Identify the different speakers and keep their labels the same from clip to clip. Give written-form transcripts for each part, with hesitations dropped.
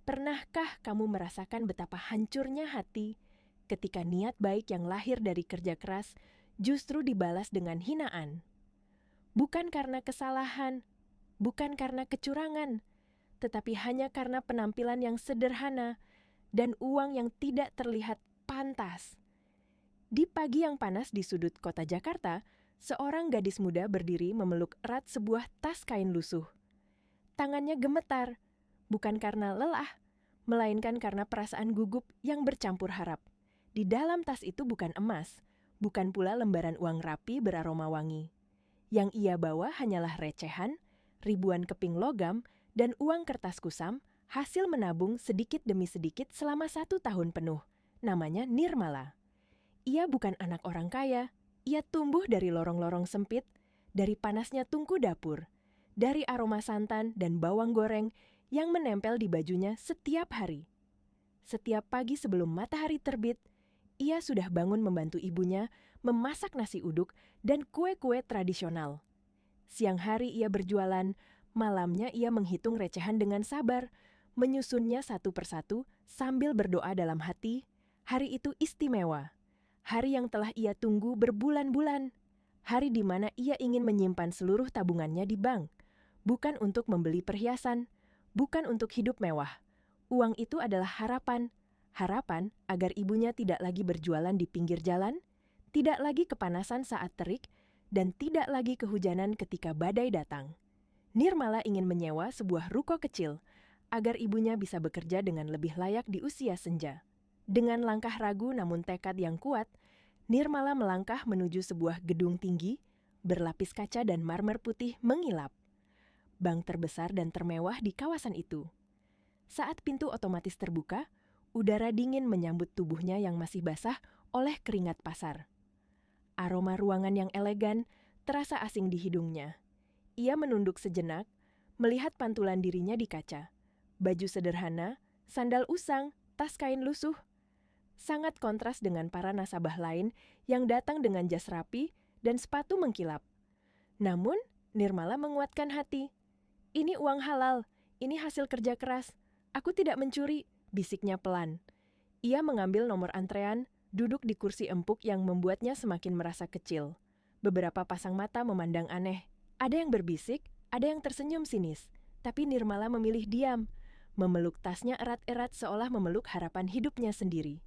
Speaker 1: Pernahkah kamu merasakan betapa hancurnya hati ketika niat baik yang lahir dari kerja keras justru dibalas dengan hinaan? Bukan karena kesalahan, bukan karena kecurangan, tetapi hanya karena penampilan yang sederhana dan uang yang tidak terlihat pantas. Di pagi yang panas di sudut kota Jakarta, seorang gadis muda berdiri memeluk erat sebuah tas kain lusuh. Tangannya gemetar, bukan karena lelah, melainkan karena perasaan gugup yang bercampur harap. Di dalam tas itu bukan emas, bukan pula lembaran uang rapi beraroma wangi. Yang ia bawa hanyalah recehan, ribuan keping logam, dan uang kertas kusam, hasil menabung sedikit demi sedikit selama 1 tahun penuh. Namanya Nirmala. Ia bukan anak orang kaya, ia tumbuh dari lorong-lorong sempit, dari panasnya tungku dapur, dari aroma santan dan bawang goreng yang menempel di bajunya setiap hari. Setiap pagi sebelum matahari terbit, ia sudah bangun membantu ibunya memasak nasi uduk dan kue-kue tradisional. Siang hari ia berjualan, malamnya ia menghitung recehan dengan sabar, menyusunnya satu persatu sambil berdoa dalam hati, hari itu istimewa. Hari yang telah ia tunggu berbulan-bulan. Hari di mana ia ingin menyimpan seluruh tabungannya di bank. Bukan untuk membeli perhiasan, bukan untuk hidup mewah. Uang itu adalah harapan. Harapan agar ibunya tidak lagi berjualan di pinggir jalan, tidak lagi kepanasan saat terik, dan tidak lagi kehujanan ketika badai datang. Nirmala ingin menyewa sebuah ruko kecil agar ibunya bisa bekerja dengan lebih layak di usia senja. Dengan langkah ragu namun tekad yang kuat, Nirmala melangkah menuju sebuah gedung tinggi, berlapis kaca dan marmer putih mengilap. Bank terbesar dan termewah di kawasan itu. Saat pintu otomatis terbuka, udara dingin menyambut tubuhnya yang masih basah oleh keringat pasar. Aroma ruangan yang elegan terasa asing di hidungnya. Ia menunduk sejenak, melihat pantulan dirinya di kaca. Baju sederhana, sandal usang, tas kain lusuh. Sangat kontras dengan para nasabah lain yang datang dengan jas rapi dan sepatu mengkilap. Namun, Nirmala menguatkan hati. Ini uang halal, ini hasil kerja keras. Aku tidak mencuri, bisiknya pelan. Ia mengambil nomor antrean, duduk di kursi empuk yang membuatnya semakin merasa kecil. Beberapa pasang mata memandang aneh. Ada yang berbisik, ada yang tersenyum sinis. Tapi Nirmala memilih diam, memeluk tasnya erat-erat seolah memeluk harapan hidupnya sendiri.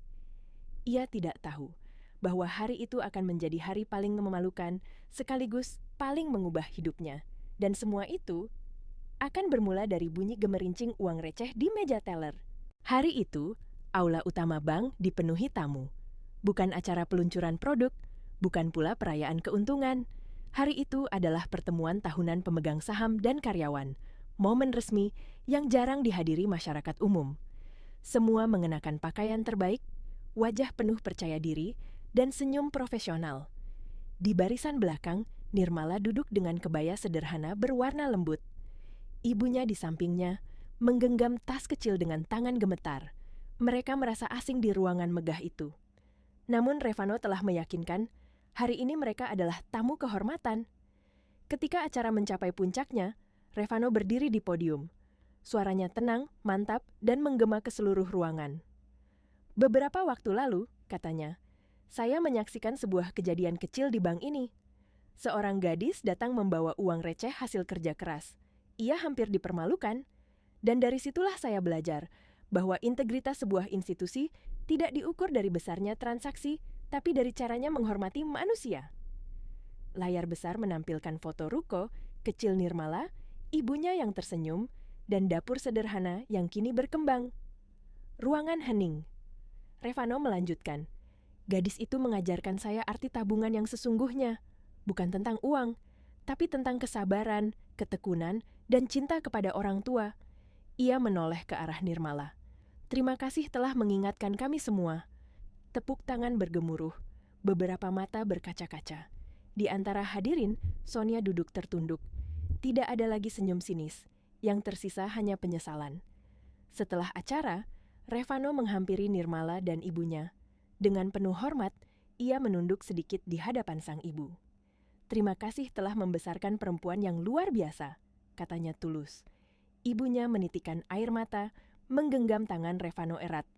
Speaker 1: Ia tidak tahu bahwa hari itu akan menjadi hari paling memalukan sekaligus paling mengubah hidupnya. Dan semua itu akan bermula dari bunyi gemerincing uang receh di meja teller. Hari itu, aula utama bank dipenuhi tamu. Bukan acara peluncuran produk, bukan pula perayaan keuntungan. Hari itu adalah pertemuan tahunan pemegang saham dan karyawan, momen resmi yang jarang dihadiri masyarakat umum. Semua mengenakan pakaian terbaik, wajah penuh percaya diri, dan senyum profesional. Di barisan belakang, Nirmala duduk dengan kebaya sederhana berwarna lembut. Ibunya di sampingnya, menggenggam tas kecil dengan tangan gemetar. Mereka merasa asing di ruangan megah itu. Namun Revano telah meyakinkan, hari ini mereka adalah tamu kehormatan. Ketika acara mencapai puncaknya, Revano berdiri di podium. Suaranya tenang, mantap, dan menggema ke seluruh ruangan. Beberapa waktu lalu, katanya, saya menyaksikan sebuah kejadian kecil di bank ini. Seorang gadis datang membawa uang receh hasil kerja keras. Ia hampir dipermalukan, dan dari situlah saya belajar bahwa integritas sebuah institusi tidak diukur dari besarnya transaksi, tapi dari caranya menghormati manusia. Layar besar menampilkan foto ruko, kecil Nirmala, ibunya yang tersenyum, dan dapur sederhana yang kini berkembang. Ruangan hening. Revano melanjutkan, gadis itu mengajarkan saya arti tabungan yang sesungguhnya, bukan tentang uang, tapi tentang kesabaran, ketekunan, dan cinta kepada orang tua. Ia menoleh ke arah Nirmala. Terima kasih telah mengingatkan kami semua. Tepuk tangan bergemuruh, beberapa mata berkaca-kaca. Di antara hadirin, Sonia duduk tertunduk. Tidak ada lagi senyum sinis, yang tersisa hanya penyesalan. Setelah acara, Revano menghampiri Nirmala dan ibunya. Dengan penuh hormat, ia menunduk sedikit di hadapan sang ibu. Terima kasih telah membesarkan perempuan yang luar biasa, katanya tulus. Ibunya menitikkan air mata, menggenggam tangan Revano erat.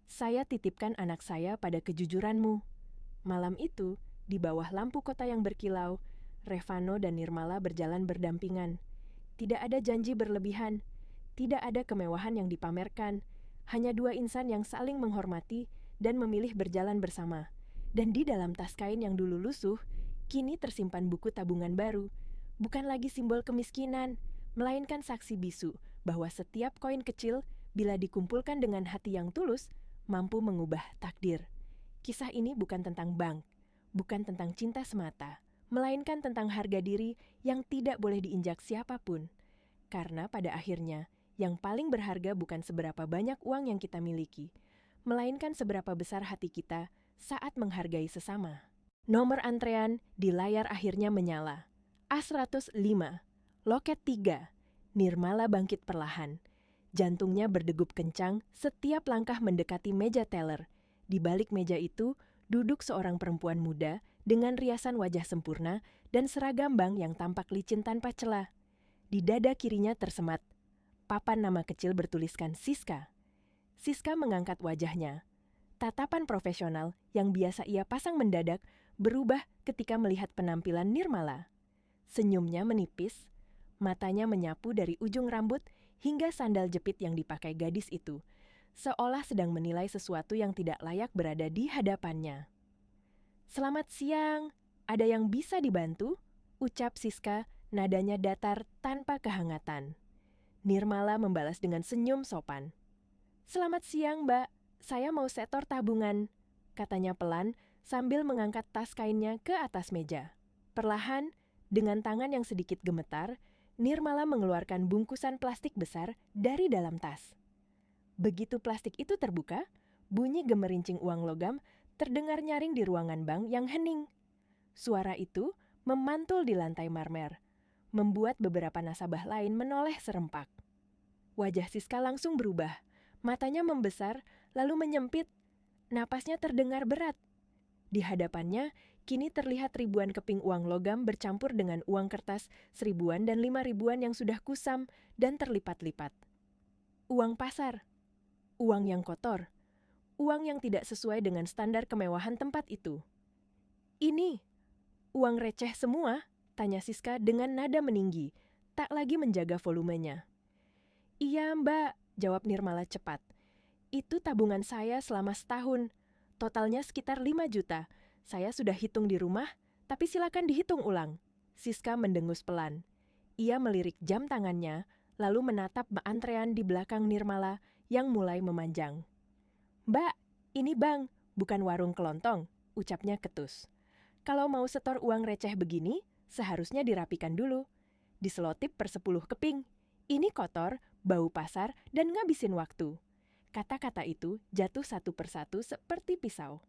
Speaker 1: "Saya titipkan anak saya pada kejujuranmu." Malam itu, di bawah lampu kota yang berkilau, Revano dan Nirmala berjalan berdampingan. Tidak ada janji berlebihan, tidak ada kemewahan yang dipamerkan, hanya dua insan yang saling menghormati dan memilih berjalan bersama. Dan di dalam tas kain yang dulu lusuh, kini tersimpan buku tabungan baru. Bukan lagi simbol kemiskinan, melainkan saksi bisu bahwa setiap koin kecil, bila dikumpulkan dengan hati yang tulus, mampu mengubah takdir. Kisah ini bukan tentang bank, bukan tentang cinta semata, melainkan tentang harga diri yang tidak boleh diinjak siapapun. Karena pada akhirnya, yang paling berharga bukan seberapa banyak uang yang kita miliki, melainkan seberapa besar hati kita saat menghargai sesama. Nomor antrean di layar akhirnya menyala. A105, loket 3, Nirmala bangkit perlahan. Jantungnya berdegup kencang setiap langkah mendekati meja teller. Di balik meja itu, duduk seorang perempuan muda dengan riasan wajah sempurna dan seragam bank yang tampak licin tanpa celah. Di dada kirinya tersemat papan nama kecil bertuliskan Siska. Siska mengangkat wajahnya. Tatapan profesional yang biasa ia pasang mendadak berubah ketika melihat penampilan Nirmala. Senyumnya menipis, matanya menyapu dari ujung rambut hingga sandal jepit yang dipakai gadis itu, seolah sedang menilai sesuatu yang tidak layak berada di hadapannya. "Selamat siang, ada yang bisa dibantu?" ucap Siska, nadanya datar tanpa kehangatan. Nirmala membalas dengan senyum sopan. "Selamat siang, Mbak. Saya mau setor tabungan," katanya pelan sambil mengangkat tas kainnya ke atas meja. Perlahan, dengan tangan yang sedikit gemetar, Nirmala mengeluarkan bungkusan plastik besar dari dalam tas. Begitu plastik itu terbuka, bunyi gemerincing uang logam terdengar nyaring di ruangan bank yang hening. Suara itu memantul di lantai marmer, membuat beberapa nasabah lain menoleh serempak. Wajah Siska langsung berubah, matanya membesar lalu menyempit, napasnya terdengar berat. Di hadapannya, kini terlihat ribuan keping uang logam bercampur dengan uang kertas 1.000-an dan 5.000-an yang sudah kusam dan terlipat-lipat. Uang pasar, uang yang kotor, uang yang tidak sesuai dengan standar kemewahan tempat itu. "Ini, uang receh semua?" tanya Siska dengan nada meninggi, tak lagi menjaga volumenya. "Iya, Mbak," jawab Nirmala cepat. "Itu tabungan saya selama setahun. Totalnya sekitar 5 juta. Saya sudah hitung di rumah, tapi silakan dihitung ulang." Siska mendengus pelan. Ia melirik jam tangannya, lalu menatap antrean di belakang Nirmala yang mulai memanjang. "Mbak, ini bank, bukan warung kelontong," ucapnya ketus. "Kalau mau setor uang receh begini, seharusnya dirapikan dulu. Diselotip per 10 keping. Ini kotor, bau pasar, dan ngabisin waktu." Kata-kata itu jatuh satu persatu seperti pisau.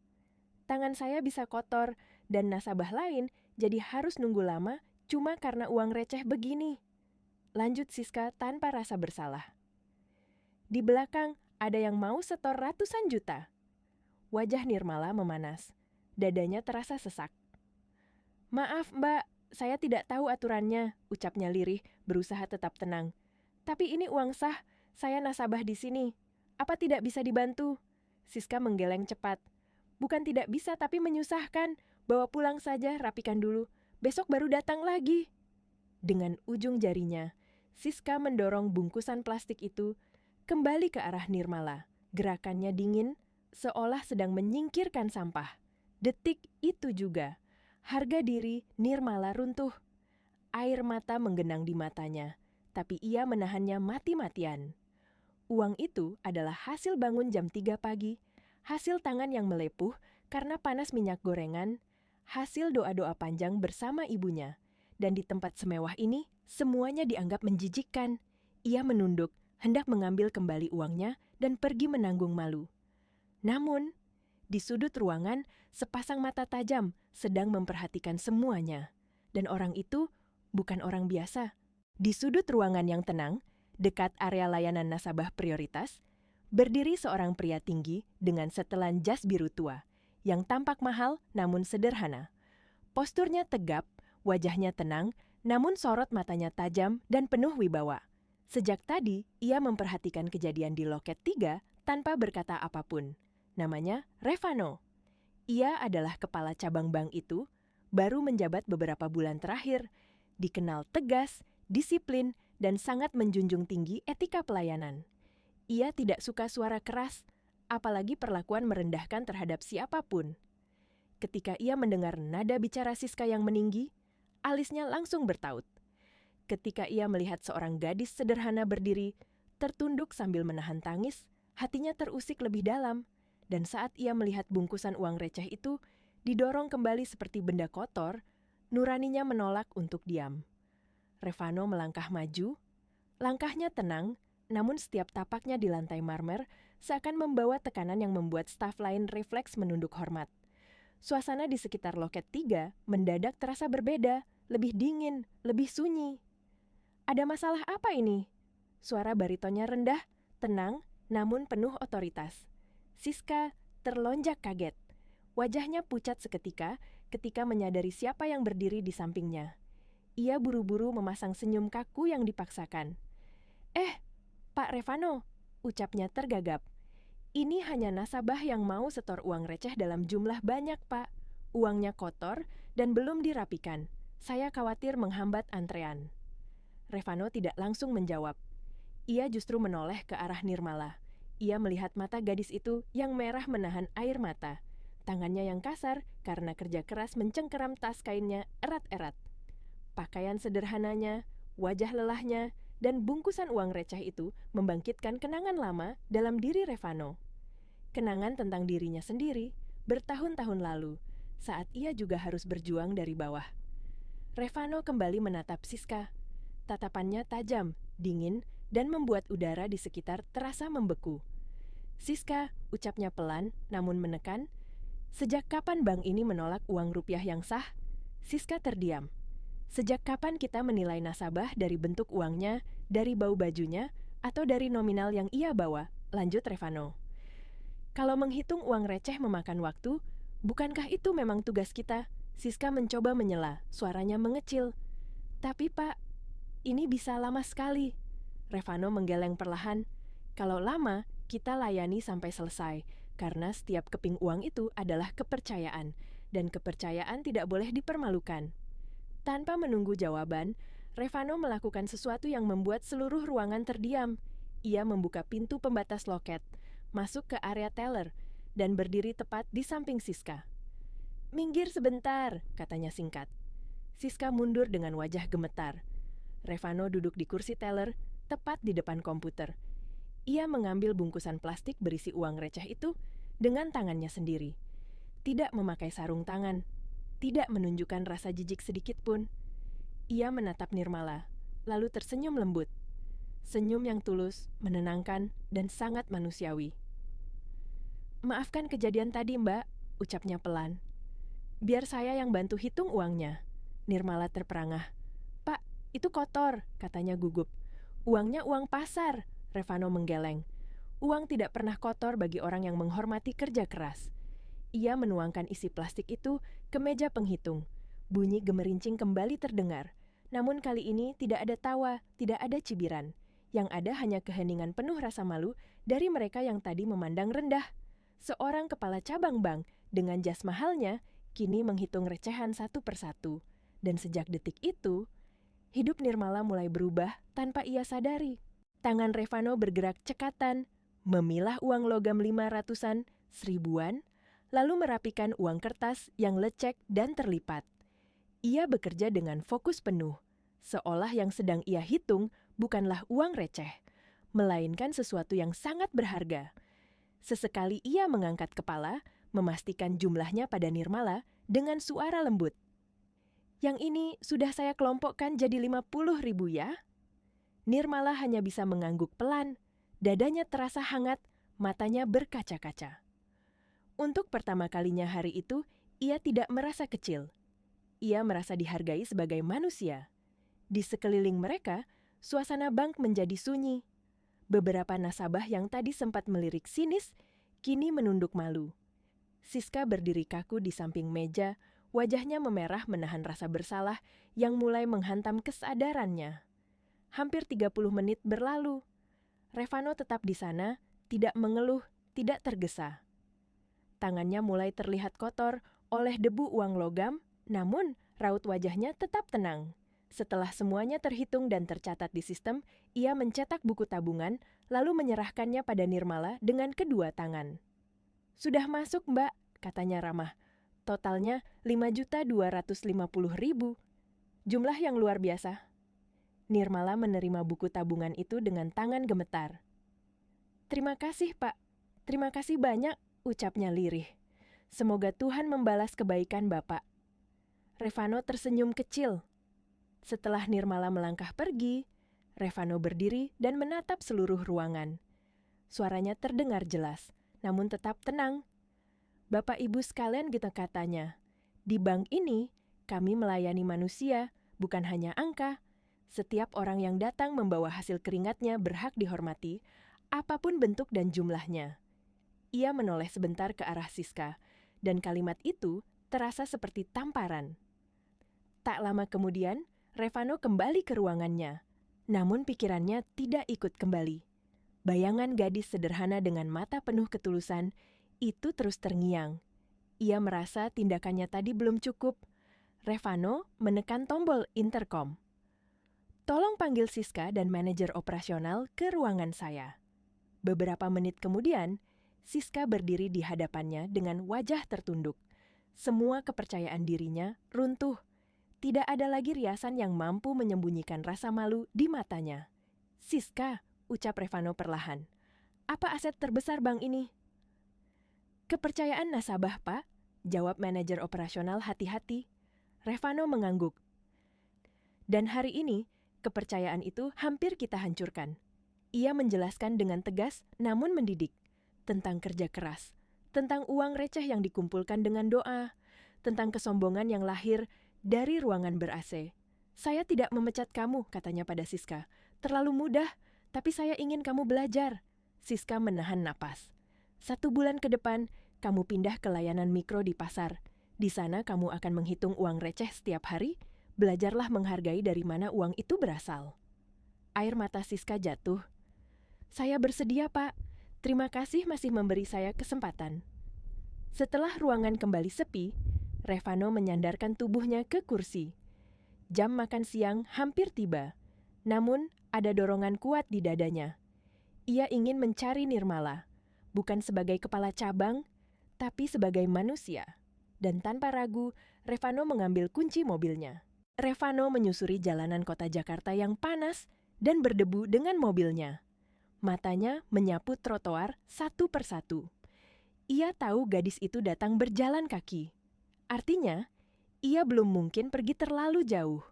Speaker 1: "Tangan saya bisa kotor, dan nasabah lain jadi harus nunggu lama cuma karena uang receh begini," lanjut Siska tanpa rasa bersalah. "Di belakang ada yang mau setor ratusan juta." Wajah Nirmala memanas. Dadanya terasa sesak. "Maaf, Mbak, saya tidak tahu aturannya," ucapnya lirih, berusaha tetap tenang. "Tapi ini uang sah, saya nasabah di sini. Apa tidak bisa dibantu?" Siska menggeleng cepat. "Bukan tidak bisa tapi menyusahkan. Bawa pulang saja, rapikan dulu. Besok baru datang lagi." Dengan ujung jarinya, Siska mendorong bungkusan plastik itu kembali ke arah Nirmala. Gerakannya dingin, seolah sedang menyingkirkan sampah. Detik itu juga, harga diri Nirmala runtuh. Air mata menggenang di matanya, tapi ia menahannya mati-matian. Uang itu adalah hasil bangun jam 3 pagi, hasil tangan yang melepuh karena panas minyak gorengan, hasil doa-doa panjang bersama ibunya. Dan di tempat semewah ini, semuanya dianggap menjijikkan. Ia menunduk, hendak mengambil kembali uangnya dan pergi menanggung malu. Namun, di sudut ruangan, sepasang mata tajam sedang memperhatikan semuanya. Dan orang itu bukan orang biasa. Di sudut ruangan yang tenang, dekat area layanan nasabah prioritas, berdiri seorang pria tinggi dengan setelan jas biru tua, yang tampak mahal namun sederhana. Posturnya tegap, wajahnya tenang, namun sorot matanya tajam dan penuh wibawa. Sejak tadi, ia memperhatikan kejadian di loket 3 tanpa berkata apapun. Namanya Revano. Ia adalah kepala cabang bank itu, baru menjabat beberapa bulan terakhir, dikenal tegas, disiplin, dan sangat menjunjung tinggi etika pelayanan. Ia tidak suka suara keras, apalagi perlakuan merendahkan terhadap siapapun. Ketika ia mendengar nada bicara Siska yang meninggi, alisnya langsung bertaut. Ketika ia melihat seorang gadis sederhana berdiri, tertunduk sambil menahan tangis, hatinya terusik lebih dalam. Dan saat ia melihat bungkusan uang receh itu didorong kembali seperti benda kotor, nuraninya menolak untuk diam. Revano melangkah maju, langkahnya tenang, namun setiap tapaknya di lantai marmer seakan membawa tekanan yang membuat staf lain refleks menunduk hormat. Suasana di sekitar loket 3 mendadak terasa berbeda, lebih dingin, lebih sunyi. Ada masalah apa ini? Suara baritonnya rendah, tenang, namun penuh otoritas. Siska terlonjak kaget. Wajahnya pucat seketika ketika menyadari siapa yang berdiri di sampingnya. Ia buru-buru memasang senyum kaku yang dipaksakan. Pak Revano, ucapnya tergagap. Ini hanya nasabah yang mau setor uang receh dalam jumlah banyak, Pak. Uangnya kotor dan belum dirapikan. Saya khawatir menghambat antrean. Revano tidak langsung menjawab. Ia justru menoleh ke arah Nirmala. Ia melihat mata gadis itu yang merah menahan air mata. Tangannya yang kasar karena kerja keras mencengkeram tas kainnya erat-erat. Pakaian sederhananya, wajah lelahnya, dan bungkusan uang receh itu membangkitkan kenangan lama dalam diri Revano. Kenangan tentang dirinya sendiri bertahun-tahun lalu, saat ia juga harus berjuang dari bawah. Revano kembali menatap Siska. Tatapannya tajam, dingin, dan membuat udara di sekitar terasa membeku. Siska, ucapnya pelan namun menekan, sejak kapan bank ini menolak uang rupiah yang sah? Siska terdiam. Sejak kapan kita menilai nasabah dari bentuk uangnya, dari bau bajunya, atau dari nominal yang ia bawa? Lanjut Revano. Kalau menghitung uang receh memakan waktu, bukankah itu memang tugas kita? Siska mencoba menyela, suaranya mengecil. Tapi Pak, ini bisa lama sekali. Revano menggeleng perlahan. Kalau lama, kita layani sampai selesai, karena setiap keping uang itu adalah kepercayaan, dan kepercayaan tidak boleh dipermalukan. Tanpa menunggu jawaban, Revano melakukan sesuatu yang membuat seluruh ruangan terdiam. Ia membuka pintu pembatas loket, masuk ke area teller, dan berdiri tepat di samping Siska. "Minggir sebentar," katanya singkat. Siska mundur dengan wajah gemetar. Revano duduk di kursi teller, tepat di depan komputer. Ia mengambil bungkusan plastik berisi uang receh itu dengan tangannya sendiri. Tidak memakai sarung tangan, tidak menunjukkan rasa jijik sedikit pun. Ia menatap Nirmala, lalu tersenyum lembut. Senyum yang tulus, menenangkan, dan sangat manusiawi. "Maafkan kejadian tadi, Mbak," ucapnya pelan. "Biar saya yang bantu hitung uangnya." Nirmala terperangah. "Itu kotor," katanya gugup. "Uangnya uang pasar," Revano menggeleng. Uang tidak pernah kotor bagi orang yang menghormati kerja keras. Ia menuangkan isi plastik itu ke meja penghitung. Bunyi gemerincing kembali terdengar. Namun kali ini tidak ada tawa, tidak ada cibiran. Yang ada hanya keheningan penuh rasa malu dari mereka yang tadi memandang rendah. Seorang kepala cabang bank dengan jas mahalnya kini menghitung recehan satu persatu. Dan sejak detik itu, hidup Nirmala mulai berubah tanpa ia sadari. Tangan Revano bergerak cekatan, memilah uang logam 500-an, 1000-an, lalu merapikan uang kertas yang lecek dan terlipat. Ia bekerja dengan fokus penuh, seolah yang sedang ia hitung bukanlah uang receh, melainkan sesuatu yang sangat berharga. Sesekali ia mengangkat kepala, memastikan jumlahnya pada Nirmala dengan suara lembut. "Yang ini sudah saya kelompokkan jadi 50.000 ya?" Nirmala hanya bisa mengangguk pelan, dadanya terasa hangat, matanya berkaca-kaca. Untuk pertama kalinya hari itu, ia tidak merasa kecil. Ia merasa dihargai sebagai manusia. Di sekeliling mereka, suasana bank menjadi sunyi. Beberapa nasabah yang tadi sempat melirik sinis, kini menunduk malu. Siska berdiri kaku di samping meja, wajahnya memerah menahan rasa bersalah yang mulai menghantam kesadarannya. Hampir 30 menit berlalu. Revano tetap di sana, tidak mengeluh, tidak tergesa. Tangannya mulai terlihat kotor oleh debu uang logam, namun raut wajahnya tetap tenang. Setelah semuanya terhitung dan tercatat di sistem, ia mencetak buku tabungan, lalu menyerahkannya pada Nirmala dengan kedua tangan. "Sudah masuk, Mbak," katanya ramah. "Totalnya 5.250.000. Jumlah yang luar biasa." Nirmala menerima buku tabungan itu dengan tangan gemetar. "Terima kasih, Pak. Terima kasih banyak," ucapnya lirih. "Semoga Tuhan membalas kebaikan Bapak." Revano tersenyum kecil. Setelah Nirmala melangkah pergi, Revano berdiri dan menatap seluruh ruangan. Suaranya terdengar jelas, namun tetap tenang. "Bapak Ibu sekalian," gitu katanya, "di bank ini kami melayani manusia, bukan hanya angka. Setiap orang yang datang membawa hasil keringatnya berhak dihormati, apapun bentuk dan jumlahnya." Ia menoleh sebentar ke arah Siska, dan kalimat itu terasa seperti tamparan. Tak lama kemudian, Revano kembali ke ruangannya. Namun pikirannya tidak ikut kembali. Bayangan gadis sederhana dengan mata penuh ketulusan itu terus terngiang. Ia merasa tindakannya tadi belum cukup. Revano menekan tombol intercom. "Tolong panggil Siska dan manajer operasional ke ruangan saya." Beberapa menit kemudian, Siska berdiri di hadapannya dengan wajah tertunduk. Semua kepercayaan dirinya runtuh. Tidak ada lagi riasan yang mampu menyembunyikan rasa malu di matanya. "Siska," ucap Revano perlahan, "apa aset terbesar bank ini?" "Kepercayaan nasabah, Pak," jawab manajer operasional hati-hati. Revano mengangguk. "Dan hari ini, kepercayaan itu hampir kita hancurkan." Ia menjelaskan dengan tegas namun mendidik. Tentang kerja keras, tentang uang receh yang dikumpulkan dengan doa, tentang kesombongan yang lahir dari ruangan ber-AC. "Saya tidak memecat kamu," katanya pada Siska. "Terlalu mudah, tapi saya ingin kamu belajar." Siska menahan napas. "1 bulan ke depan, kamu pindah ke layanan mikro di pasar. Di sana kamu akan menghitung uang receh setiap hari. Belajarlah menghargai dari mana uang itu berasal." Air mata Siska jatuh. "Saya bersedia, Pak. Terima kasih masih memberi saya kesempatan." Setelah ruangan kembali sepi, Revano menyandarkan tubuhnya ke kursi. Jam makan siang hampir tiba, namun ada dorongan kuat di dadanya. Ia ingin mencari Nirmala, bukan sebagai kepala cabang, tapi sebagai manusia. Dan tanpa ragu, Revano mengambil kunci mobilnya. Revano menyusuri jalanan kota Jakarta yang panas dan berdebu dengan mobilnya. Matanya menyapu trotoar satu persatu. Ia tahu gadis itu datang berjalan kaki. Artinya, ia belum mungkin pergi terlalu jauh.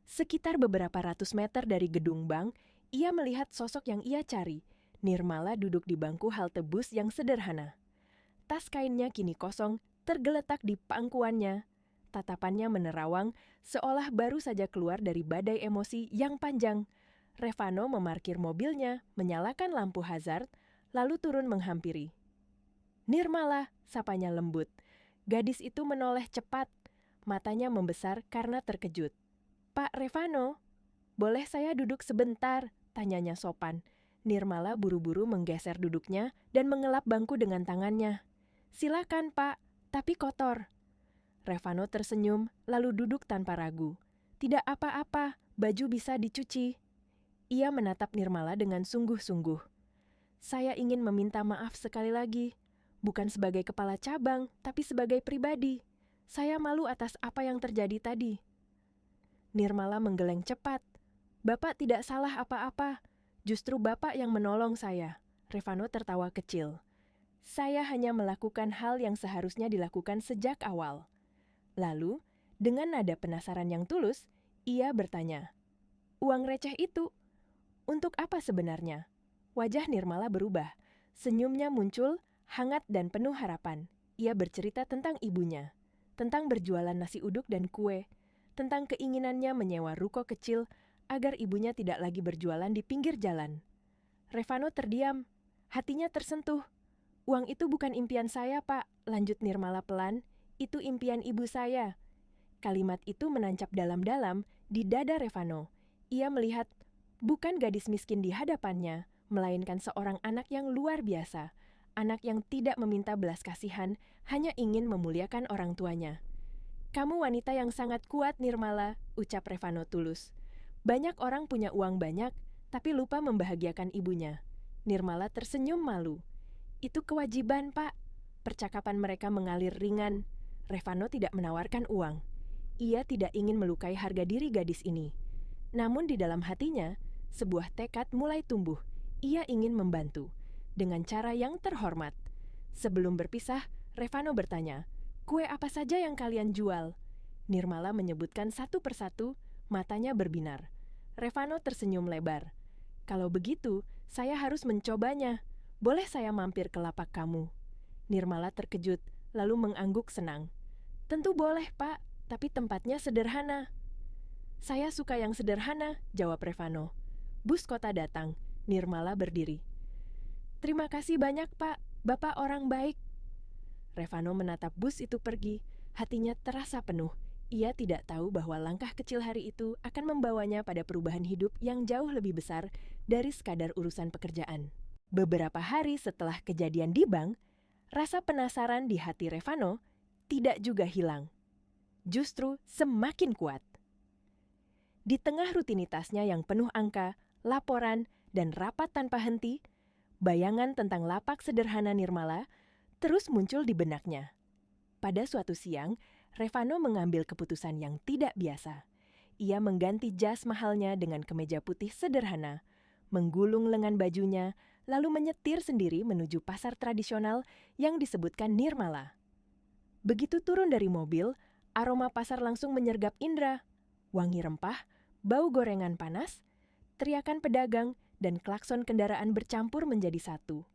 Speaker 1: Sekitar beberapa ratus meter dari gedung bank, ia melihat sosok yang ia cari. Nirmala duduk di bangku halte bus yang sederhana. Tas kainnya kini kosong, tergeletak di pangkuannya. Tatapannya menerawang, seolah baru saja keluar dari badai emosi yang panjang. Revano memarkir mobilnya, menyalakan lampu hazard, lalu turun menghampiri. "Nirmala," sapanya lembut. Gadis itu menoleh cepat, matanya membesar karena terkejut. "Pak Revano, boleh saya duduk sebentar?" tanyanya sopan. Nirmala buru-buru menggeser duduknya dan mengelap bangku dengan tangannya. "Silakan, Pak, tapi kotor." Revano tersenyum, lalu duduk tanpa ragu. "Tidak apa-apa, baju bisa dicuci." Ia menatap Nirmala dengan sungguh-sungguh. "Saya ingin meminta maaf sekali lagi. Bukan sebagai kepala cabang, tapi sebagai pribadi. Saya malu atas apa yang terjadi tadi." Nirmala menggeleng cepat. "Bapak tidak salah apa-apa. Justru Bapak yang menolong saya." Revano tertawa kecil. "Saya hanya melakukan hal yang seharusnya dilakukan sejak awal." Lalu, dengan nada penasaran yang tulus, ia bertanya, "Uang receh itu, untuk apa sebenarnya?" Wajah Nirmala berubah. Senyumnya muncul, hangat dan penuh harapan. Ia bercerita tentang ibunya, tentang berjualan nasi uduk dan kue, tentang keinginannya menyewa ruko kecil agar ibunya tidak lagi berjualan di pinggir jalan. Revano terdiam, hatinya tersentuh. "Uang itu bukan impian saya, Pak," lanjut Nirmala pelan. "Itu impian ibu saya." Kalimat itu menancap dalam-dalam di dada Revano. Ia melihat Bukan gadis miskin di hadapannya, melainkan seorang anak yang luar biasa. Anak yang tidak meminta belas kasihan, hanya ingin memuliakan orang tuanya. "Kamu wanita yang sangat kuat, Nirmala," ucap Revano tulus. "Banyak orang punya uang banyak, tapi lupa membahagiakan ibunya." Nirmala tersenyum malu. "Itu kewajiban, Pak." Percakapan mereka mengalir ringan. Revano tidak menawarkan uang. Ia tidak ingin melukai harga diri gadis ini. Namun di dalam hatinya, sebuah tekad mulai tumbuh. Ia ingin membantu dengan cara yang terhormat. Sebelum berpisah, Revano bertanya, "Kue apa saja yang kalian jual?" Nirmala menyebutkan satu persatu, matanya berbinar. Revano tersenyum lebar. "Kalau begitu, saya harus mencobanya. Boleh saya mampir ke lapak kamu?" Nirmala terkejut, lalu mengangguk senang. "Tentu boleh, Pak, tapi tempatnya sederhana." "Saya suka yang sederhana," jawab Revano. Bus kota datang. Nirmala berdiri. "Terima kasih banyak, Pak. Bapak orang baik." Revano menatap bus itu pergi. Hatinya terasa penuh. Ia tidak tahu bahwa langkah kecil hari itu akan membawanya pada perubahan hidup yang jauh lebih besar dari sekadar urusan pekerjaan. Beberapa hari setelah kejadian di bank, rasa penasaran di hati Revano tidak juga hilang. Justru semakin kuat. Di tengah rutinitasnya yang penuh angka, laporan, dan rapat tanpa henti, bayangan tentang lapak sederhana Nirmala terus muncul di benaknya. Pada suatu siang, Revano mengambil keputusan yang tidak biasa. Ia mengganti jas mahalnya dengan kemeja putih sederhana, menggulung lengan bajunya, lalu menyetir sendiri menuju pasar tradisional yang disebutkan Nirmala. Begitu turun dari mobil, aroma pasar langsung menyergap indera. Wangi rempah, bau gorengan panas, teriakan pedagang, dan klakson kendaraan bercampur menjadi satu.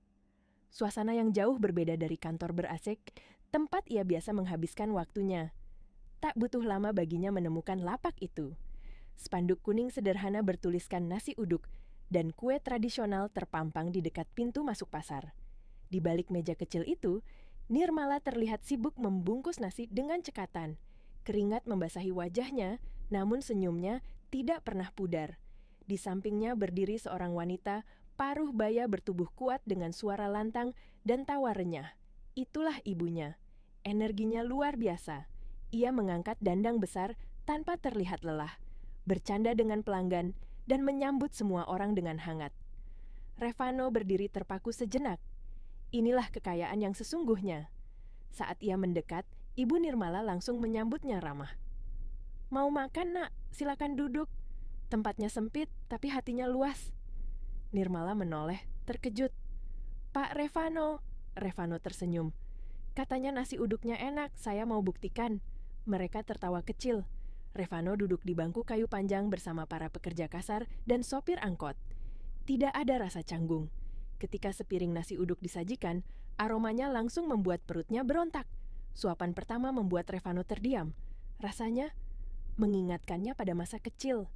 Speaker 1: Suasana yang jauh berbeda dari kantor ber-AC, tempat ia biasa menghabiskan waktunya. Tak butuh lama baginya menemukan lapak itu. Spanduk kuning sederhana bertuliskan nasi uduk, dan kue tradisional terpampang di dekat pintu masuk pasar. Di balik meja kecil itu, Nirmala terlihat sibuk membungkus nasi dengan cekatan. Keringat membasahi wajahnya, namun senyumnya tidak pernah pudar. Di sampingnya berdiri seorang wanita, paruh baya bertubuh kuat dengan suara lantang dan tawa renyah. Itulah ibunya. Energinya luar biasa. Ia mengangkat dandang besar tanpa terlihat lelah, bercanda dengan pelanggan, dan menyambut semua orang dengan hangat. Revano berdiri terpaku sejenak. Inilah kekayaan yang sesungguhnya. Saat ia mendekat, Ibu Nirmala langsung menyambutnya ramah. "Mau makan, Nak? Silakan duduk. Tempatnya sempit, tapi hatinya luas." Nirmala menoleh, terkejut. "Pak Revano." Revano tersenyum. "Katanya nasi uduknya enak, saya mau buktikan." Mereka tertawa kecil. Revano duduk di bangku kayu panjang bersama para pekerja kasar dan sopir angkot. Tidak ada rasa canggung. Ketika sepiring nasi uduk disajikan, aromanya langsung membuat perutnya berontak. Suapan pertama membuat Revano terdiam. Rasanya mengingatkannya pada masa kecil.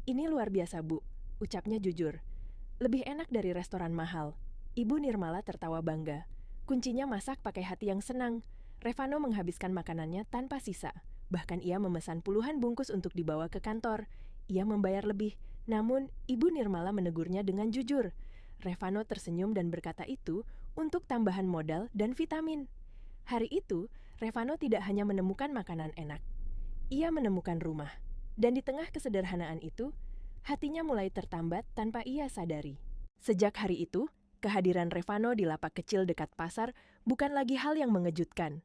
Speaker 1: "Ini luar biasa, Bu," ucapnya jujur. "Lebih enak dari restoran mahal." Ibu Nirmala tertawa bangga. Kuncinya masak pakai hati yang senang. Revano menghabiskan makanannya tanpa sisa. Bahkan ia memesan puluhan bungkus untuk dibawa ke kantor. Ia membayar lebih, namun Ibu Nirmala menegurnya dengan jujur. Revano tersenyum dan berkata itu untuk tambahan modal dan vitamin. Hari itu, Revano tidak hanya menemukan makanan enak. Ia menemukan rumah. Dan di tengah kesederhanaan itu, hatinya mulai tertambat tanpa ia sadari. Sejak hari itu, kehadiran Revano di lapak kecil dekat pasar bukan lagi hal yang mengejutkan.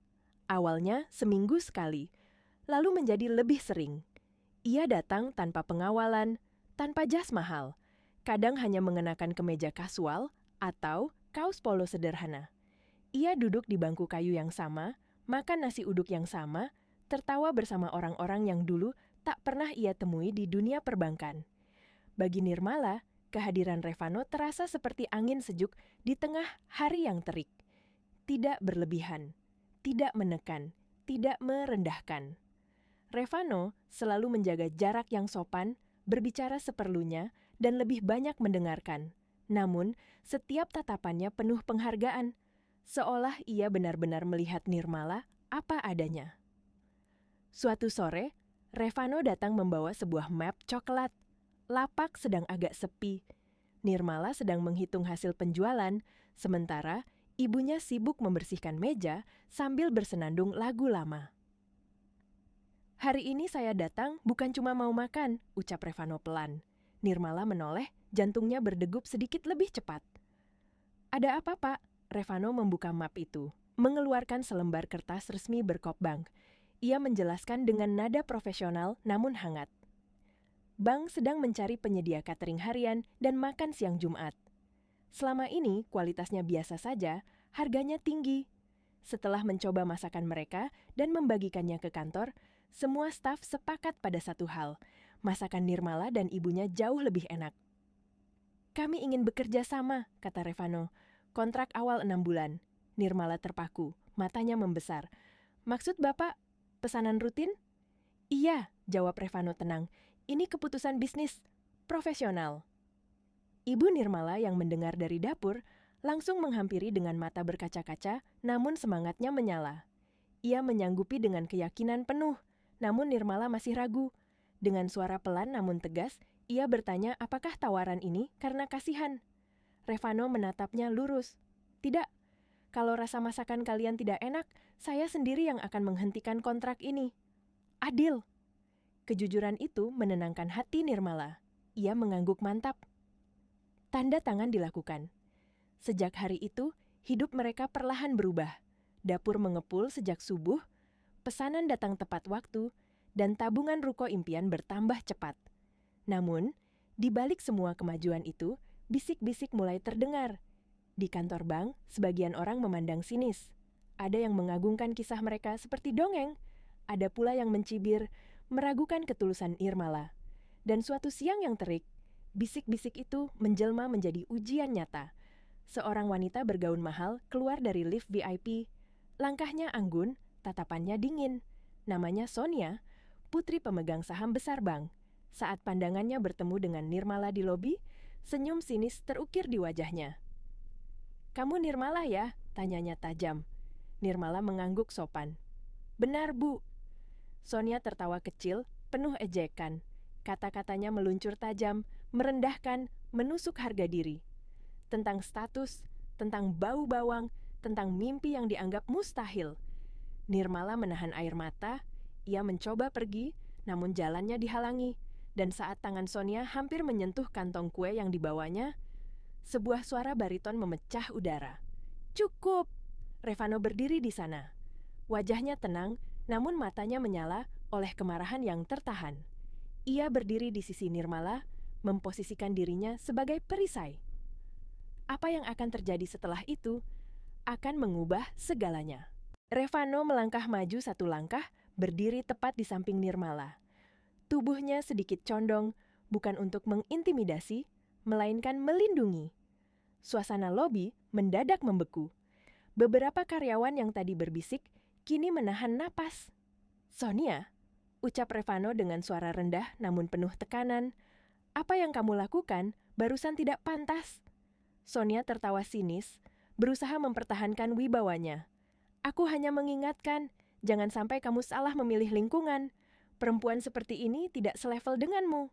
Speaker 1: Awalnya seminggu sekali, lalu menjadi lebih sering. Ia datang tanpa pengawalan, tanpa jas mahal. Kadang hanya mengenakan kemeja kasual atau kaos polo sederhana. Ia duduk di bangku kayu yang sama, makan nasi uduk yang sama, tertawa bersama orang-orang yang dulu tak pernah ia temui di dunia perbankan. Bagi Nirmala, kehadiran Revano terasa seperti angin sejuk di tengah hari yang terik. Tidak berlebihan, tidak menekan, tidak merendahkan. Revano selalu menjaga jarak yang sopan, berbicara seperlunya, dan lebih banyak mendengarkan. Namun, setiap tatapannya penuh penghargaan, seolah ia benar-benar melihat Nirmala apa adanya. Suatu sore, Revano datang membawa sebuah map coklat. lapak sedang agak sepi. Nirmala sedang menghitung hasil penjualan, sementara ibunya sibuk membersihkan meja sambil bersenandung lagu lama. "Hari ini saya datang bukan cuma mau makan," ucap Revano pelan. Nirmala menoleh, jantungnya berdegup sedikit lebih cepat. "Ada apa, Pak?" Revano membuka map itu, mengeluarkan selembar kertas resmi Berkop Bank. Ia menjelaskan dengan nada profesional namun hangat. Bank sedang mencari penyedia catering harian dan makan siang Jumat. Selama ini kualitasnya biasa saja, harganya tinggi. Setelah mencoba masakan mereka dan membagikannya ke kantor, semua staf sepakat pada satu hal, masakan Nirmala dan ibunya jauh lebih enak. "Kami ingin bekerja sama," kata Revano. "Kontrak awal 6 bulan. Nirmala terpaku, matanya membesar. "Maksud Bapak, pesanan rutin?" "Iya," jawab Revano tenang. "Ini keputusan bisnis, profesional." Ibu Nirmala yang mendengar dari dapur langsung menghampiri dengan mata berkaca-kaca, namun semangatnya menyala. Ia menyanggupi dengan keyakinan penuh, namun Nirmala masih ragu. Dengan suara pelan namun tegas, ia bertanya apakah tawaran ini karena kasihan. Revano menatapnya lurus. "Tidak, kalau rasa masakan kalian tidak enak, saya sendiri yang akan menghentikan kontrak ini." "Adil." Kejujuran itu menenangkan hati Nirmala. Ia mengangguk mantap. Tanda tangan dilakukan. Sejak hari itu, hidup mereka perlahan berubah. Dapur mengepul sejak subuh, pesanan datang tepat waktu, dan tabungan ruko impian bertambah cepat. Namun, di balik semua kemajuan itu, bisik-bisik mulai terdengar. Di kantor bank, sebagian orang memandang sinis. Ada yang mengagungkan kisah mereka seperti dongeng. Ada pula yang mencibir, meragukan ketulusan Nirmala. Dan suatu siang yang terik, bisik-bisik itu menjelma menjadi ujian nyata. Seorang wanita bergaun mahal keluar dari lift VIP. Langkahnya anggun, tatapannya dingin. Namanya Sonia, putri pemegang saham besar bank. Saat pandangannya bertemu dengan Nirmala di lobi, senyum sinis terukir di wajahnya. "Kamu Nirmala ya?" tanyanya tajam. Nirmala mengangguk sopan. "Benar, Bu." Sonia tertawa kecil, penuh ejekan. Kata-katanya meluncur tajam, merendahkan, menusuk harga diri. Tentang status, tentang bau bawang, tentang mimpi yang dianggap mustahil. Nirmala menahan air mata, ia mencoba pergi, namun jalannya dihalangi. Dan saat tangan Sonia hampir menyentuh kantong kue yang dibawanya, sebuah suara bariton memecah udara. "Cukup!" Revano berdiri di sana. Wajahnya tenang, namun matanya menyala oleh kemarahan yang tertahan. Ia berdiri di sisi Nirmala, memposisikan dirinya sebagai perisai. Apa yang akan terjadi setelah itu akan mengubah segalanya. Revano melangkah maju satu langkah, berdiri tepat di samping Nirmala. Tubuhnya sedikit condong, bukan untuk mengintimidasi, melainkan melindungi. Suasana lobi mendadak membeku. Beberapa karyawan yang tadi berbisik, kini menahan napas. "Sonia," ucap Revano dengan suara rendah namun penuh tekanan, "apa yang kamu lakukan barusan tidak pantas." Sonia tertawa sinis, berusaha mempertahankan wibawanya. "Aku hanya mengingatkan, jangan sampai kamu salah memilih lingkungan. Perempuan seperti ini tidak selevel denganmu."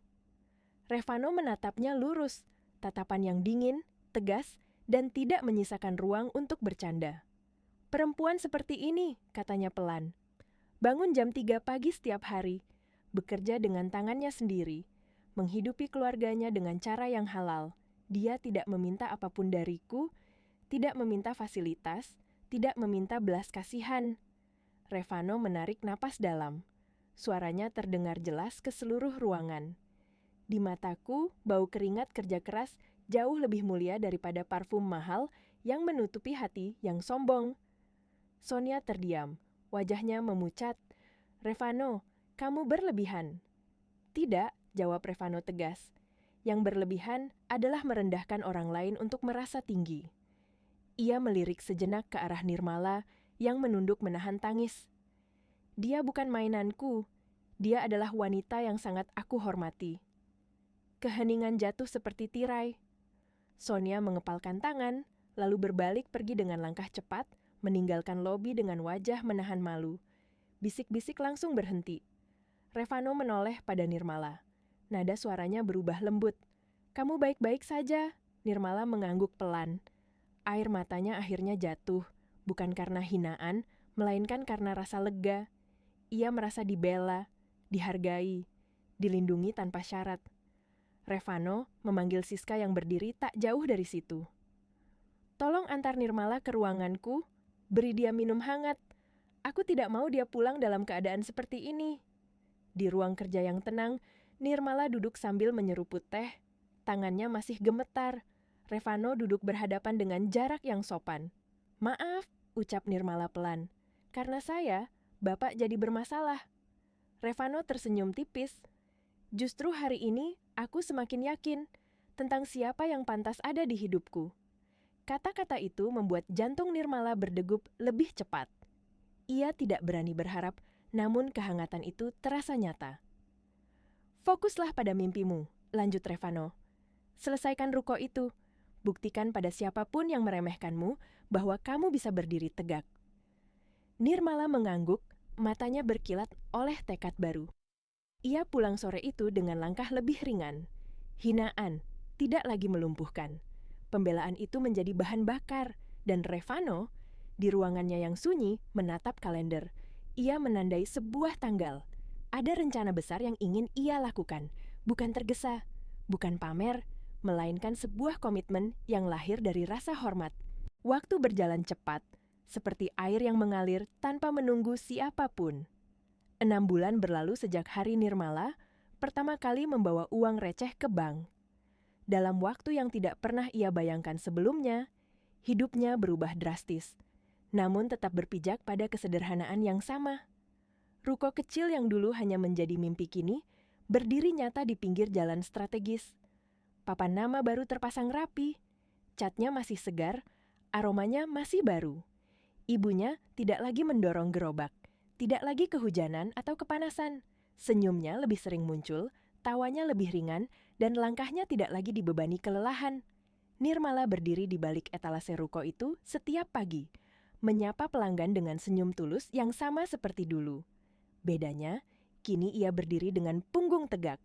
Speaker 1: Revano menatapnya lurus, tatapan yang dingin, tegas, dan tidak menyisakan ruang untuk bercanda. "Perempuan seperti ini," katanya pelan. "Bangun jam 3 pagi setiap hari, bekerja dengan tangannya sendiri, menghidupi keluarganya dengan cara yang halal. Dia tidak meminta apapun dariku, tidak meminta fasilitas, tidak meminta belas kasihan." Revano menarik napas dalam. Suaranya terdengar jelas ke seluruh ruangan. "Di mataku, bau keringat kerja keras jauh lebih mulia daripada parfum mahal yang menutupi hati yang sombong." Sonia terdiam, wajahnya memucat. "Revano, kamu berlebihan." "Tidak," jawab Revano tegas. "Yang berlebihan adalah merendahkan orang lain untuk merasa tinggi." Ia melirik sejenak ke arah Nirmala yang menunduk menahan tangis. "Dia bukan mainanku. Dia adalah wanita yang sangat aku hormati." Keheningan jatuh seperti tirai. Sonia mengepalkan tangan, lalu berbalik pergi dengan langkah cepat, meninggalkan lobi dengan wajah menahan malu. Bisik-bisik langsung berhenti. Revano menoleh pada Nirmala. Nada suaranya berubah lembut. "Kamu baik-baik saja?" Nirmala mengangguk pelan. Air matanya akhirnya jatuh, bukan karena hinaan, melainkan karena rasa lega. Ia merasa dibela, dihargai, dilindungi tanpa syarat. Revano memanggil Siska yang berdiri tak jauh dari situ. "Tolong antar Nirmala ke ruanganku, beri dia minum hangat. Aku tidak mau dia pulang dalam keadaan seperti ini." Di ruang kerja yang tenang, Nirmala duduk sambil menyeruput teh. Tangannya masih gemetar. Revano duduk berhadapan dengan jarak yang sopan. "Maaf," ucap Nirmala pelan. "Karena saya, Bapak jadi bermasalah." Revano tersenyum tipis. "Justru hari ini, aku semakin yakin tentang siapa yang pantas ada di hidupku." Kata-kata itu membuat jantung Nirmala berdegup lebih cepat. Ia tidak berani berharap, namun kehangatan itu terasa nyata. "Fokuslah pada mimpimu," lanjut Revano. "Selesaikan ruko itu. Buktikan pada siapapun yang meremehkanmu bahwa kamu bisa berdiri tegak." Nirmala mengangguk, matanya berkilat oleh tekad baru. Ia pulang sore itu dengan langkah lebih ringan. Hinaan, tidak lagi melumpuhkan. Pembelaan itu menjadi bahan bakar, dan Revano, di ruangannya yang sunyi, menatap kalender. Ia menandai sebuah tanggal. Ada rencana besar yang ingin ia lakukan, bukan tergesa, bukan pamer, melainkan sebuah komitmen yang lahir dari rasa hormat. Waktu berjalan cepat, seperti air yang mengalir tanpa menunggu siapapun. 6 bulan berlalu sejak hari Nirmala pertama kali membawa uang receh ke bank. Dalam waktu yang tidak pernah ia bayangkan sebelumnya, hidupnya berubah drastis, namun tetap berpijak pada kesederhanaan yang sama. Ruko kecil yang dulu hanya menjadi mimpi kini, berdiri nyata di pinggir jalan strategis. Papan nama baru terpasang rapi, catnya masih segar, aromanya masih baru. Ibunya tidak lagi mendorong gerobak, tidak lagi kehujanan atau kepanasan. Senyumnya lebih sering muncul, tawanya lebih ringan, dan langkahnya tidak lagi dibebani kelelahan. Nirmala berdiri di balik etalase ruko itu setiap pagi, menyapa pelanggan dengan senyum tulus yang sama seperti dulu. Bedanya, kini ia berdiri dengan punggung tegak.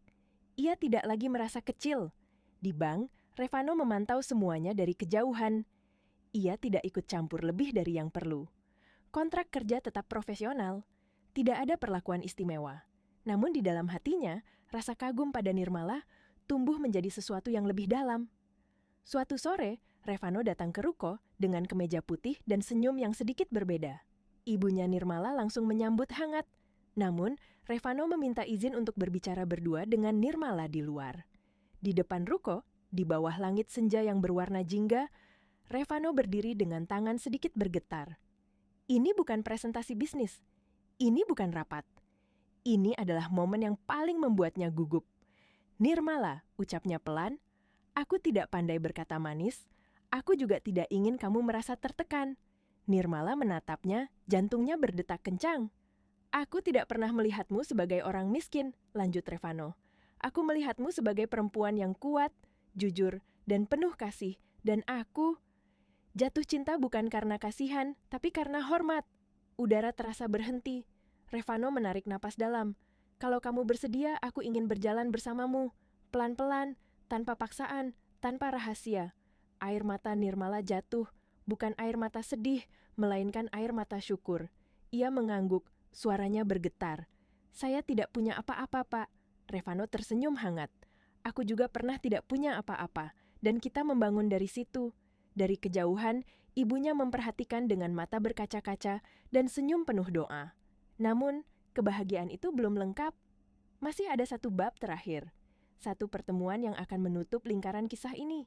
Speaker 1: Ia tidak lagi merasa kecil. Di bank, Revano memantau semuanya dari kejauhan. Ia tidak ikut campur lebih dari yang perlu. Kontrak kerja tetap profesional. Tidak ada perlakuan istimewa. Namun di dalam hatinya, rasa kagum pada Nirmala tumbuh menjadi sesuatu yang lebih dalam. Suatu sore, Revano datang ke ruko dengan kemeja putih dan senyum yang sedikit berbeda. Ibunya Nirmala langsung menyambut hangat. Namun, Revano meminta izin untuk berbicara berdua dengan Nirmala di luar. Di depan ruko, di bawah langit senja yang berwarna jingga, Revano berdiri dengan tangan sedikit bergetar. Ini bukan presentasi bisnis. Ini bukan rapat. Ini adalah momen yang paling membuatnya gugup. "Nirmala," ucapnya pelan, "aku tidak pandai berkata manis. Aku juga tidak ingin kamu merasa tertekan." Nirmala menatapnya, jantungnya berdetak kencang. "Aku tidak pernah melihatmu sebagai orang miskin," lanjut Revano. "Aku melihatmu sebagai perempuan yang kuat, jujur, dan penuh kasih. Dan aku jatuh cinta bukan karena kasihan, tapi karena hormat." Udara terasa berhenti. Revano menarik napas dalam. "Kalau kamu bersedia, aku ingin berjalan bersamamu. Pelan-pelan, tanpa paksaan, tanpa rahasia." Air mata Nirmala jatuh, bukan air mata sedih, melainkan air mata syukur. Ia mengangguk, suaranya bergetar. "Saya tidak punya apa-apa, Pak." Revano tersenyum hangat. "Aku juga pernah tidak punya apa-apa, dan kita membangun dari situ." Dari kejauhan, ibunya memperhatikan dengan mata berkaca-kaca dan senyum penuh doa. Namun, kebahagiaan itu belum lengkap. Masih ada satu bab terakhir. Satu pertemuan yang akan menutup lingkaran kisah ini.